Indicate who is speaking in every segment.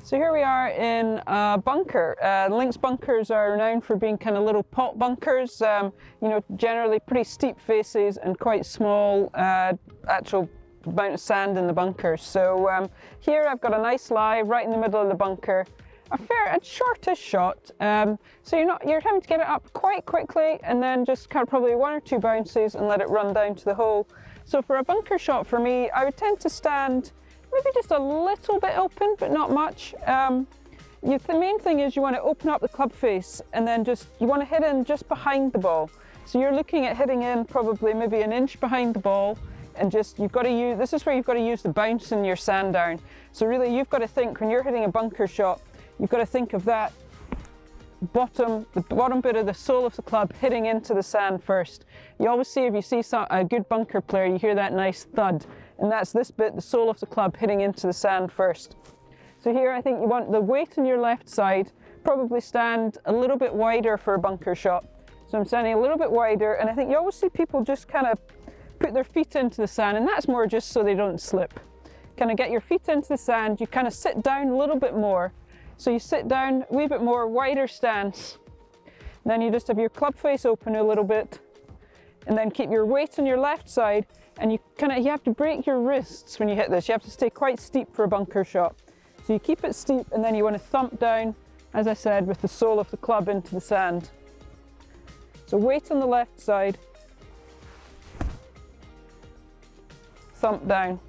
Speaker 1: So here we are in a bunker. Links bunkers are renowned for being kind of little pot bunkers, you know, generally pretty steep faces and quite small actual amount of sand in the bunkers. So here I've got a nice lie right in the middle of the bunker. A shortish shot, so you're having to get it up quite quickly and then just kind of probably 1 or 2 bounces and let it run down to the hole. So for a bunker shot for me, I would tend to stand maybe just a little bit open, but not much. The main thing is you want to open up the club face and then you want to hit in just behind the ball. So you're looking at hitting in probably maybe 1 inch behind the ball, and this is where you've got to use the bounce in your sand down. So really you've got to think when you're hitting a bunker shot, you've got to think of that the bottom bit of the sole of the club hitting into the sand first. You always see, if you see a good bunker player, you hear that nice thud, and that's this bit, the sole of the club hitting into the sand first. So here I think you want the weight on your left side, probably stand a little bit wider for a bunker shot. So I'm standing a little bit wider, and I think you always see people just kind of put their feet into the sand, and that's more just so they don't slip. Kind of get your feet into the sand, you kind of sit down a little bit more. So you sit down a wee bit more, wider stance. Then you just have your club face open a little bit, and then keep your weight on your left side, and you have to break your wrists when you hit this. You have to stay quite steep for a bunker shot. So you keep it steep, and then you want to thump down, as I said, with the sole of the club into the sand. So weight on the left side, thump down.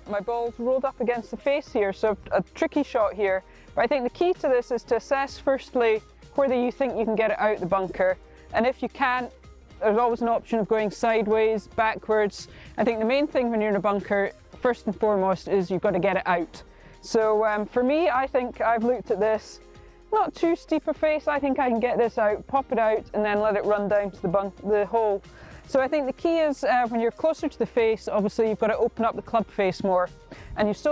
Speaker 1: My ball's rolled up against the face here, so a tricky shot here. But I think the key to this is to assess firstly whether you think you can get it out the bunker, and if you can't, there's always an option of going sideways, backwards. I think the main thing when you're in a bunker, first and foremost, is you've got to get it out. So for me, I think I've looked at this, not too steep a face, I think I can get this out, pop it out, and then let it run down to the hole. So I think the key is when you're closer to the face, obviously you've got to open up the club face more, and you've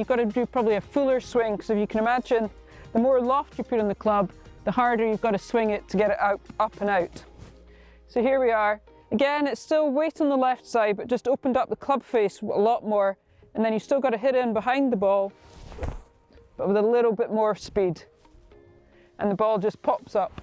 Speaker 1: got to do probably a fuller swing, because if you can imagine, the more loft you put on the club, the harder you've got to swing it to get it out, up and out. So here we are. Again, it's still weight on the left side, but just opened up the club face a lot more, and then you still got to hit in behind the ball, but with a little bit more speed, and the ball just pops up.